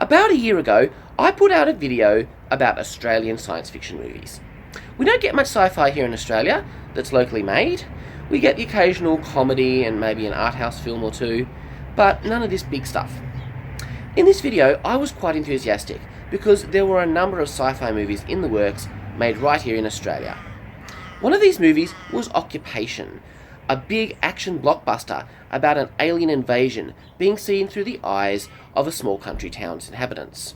About a year ago, I put out a video about Australian science fiction movies. We don't get much sci-fi here in Australia that's locally made. We get the occasional comedy and maybe an art house film or two, but none of this big stuff. In this video, I was quite enthusiastic because there were a number of sci-fi movies in the works made right here in Australia. One of these movies was Occupation, a big action blockbuster about an alien invasion being seen through the eyes of a small country town's inhabitants.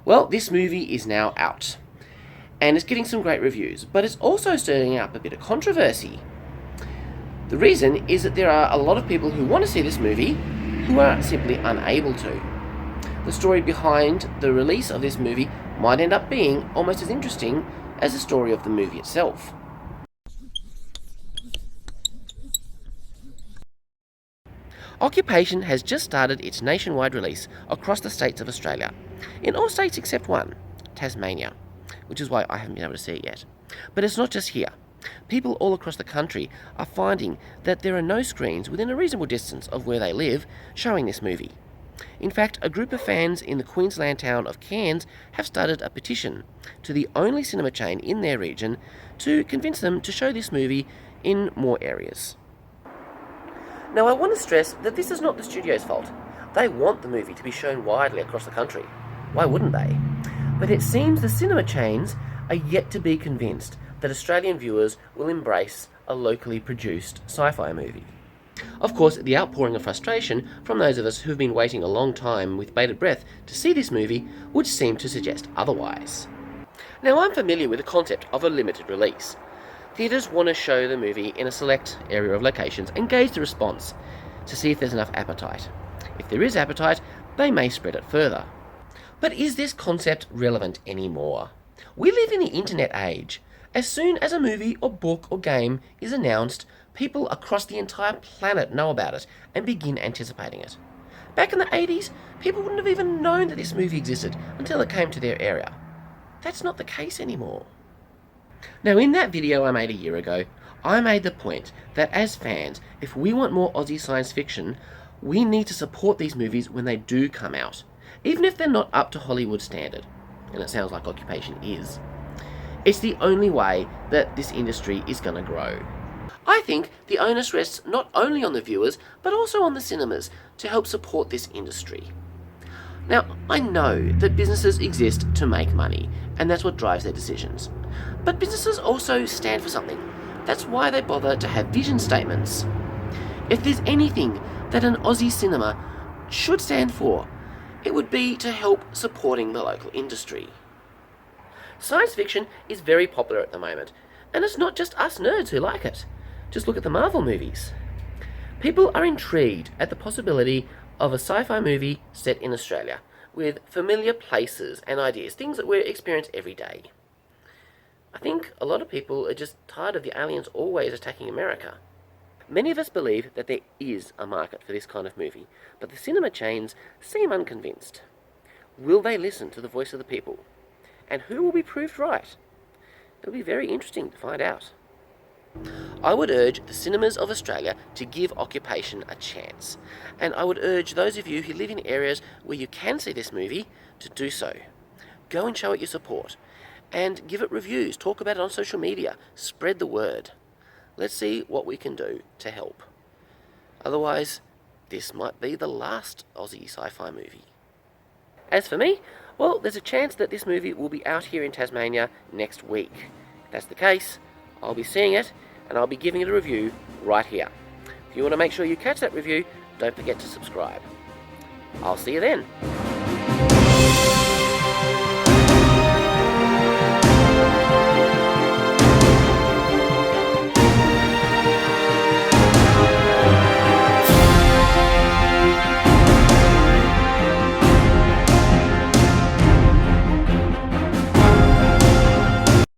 Well, this movie is now out, and it's getting some great reviews, but it's also stirring up a bit of controversy. The reason is that there are a lot of people who want to see this movie who are simply unable to. The story behind the release of this movie might end up being almost as interesting as the story of the movie itself. Occupation has just started its nationwide release across the states of Australia, in all states except one, Tasmania, which is why I haven't been able to see it yet. But it's not just here. People all across the country are finding that there are no screens within a reasonable distance of where they live showing this movie. In fact, a group of fans in the Queensland town of Cairns have started a petition to the only cinema chain in their region to convince them to show this movie in more areas. Now, I want to stress that this is not the studio's fault. They want the movie to be shown widely across the country. Why wouldn't they? But it seems the cinema chains are yet to be convinced that Australian viewers will embrace a locally produced sci-fi movie. Of course, the outpouring of frustration from those of us who have been waiting a long time with bated breath to see this movie would seem to suggest otherwise. Now, I'm familiar with the concept of a limited release. Theatres want to show the movie in a select area of locations and gauge the response to see if there's enough appetite. If there is appetite, they may spread it further. But is this concept relevant anymore? We live in the internet age. As soon as a movie or book or game is announced, people across the entire planet know about it and begin anticipating it. Back in the 80s, people wouldn't have even known that this movie existed until it came to their area. That's not the case anymore. Now, in that video I made a year ago, I made the point that as fans, if we want more Aussie science fiction, we need to support these movies when they do come out, even if they're not up to Hollywood standard. And it sounds like Occupation is. It's the only way that this industry is going to grow. I think the onus rests not only on the viewers, but also on the cinemas to help support this industry. Now, I know that businesses exist to make money, and that's what drives their decisions. But businesses also stand for something. That's why they bother to have vision statements. If there's anything that an Aussie cinema should stand for, it would be to help supporting the local industry. Science fiction is very popular at the moment, and it's not just us nerds who like it. Just look at the Marvel movies. People are intrigued at the possibility of a sci-fi movie set in Australia, with familiar places and ideas, things that we experience every day. I think a lot of people are just tired of the aliens always attacking America. Many of us believe that there is a market for this kind of movie, but the cinema chains seem unconvinced. Will they listen to the voice of the people? And who will be proved right? It'll be very interesting to find out. I would urge the cinemas of Australia to give Occupation a chance, and I would urge those of you who live in areas where you can see this movie to do so. Go and show it your support, and give it reviews, talk about it on social media, spread the word. Let's see what we can do to help. Otherwise, this might be the last Aussie sci-fi movie. As for me, well, there's a chance that this movie will be out here in Tasmania next week. If that's the case, I'll be seeing it, and I'll be giving it a review right here. If you want to make sure you catch that review, don't forget to subscribe. I'll see you then.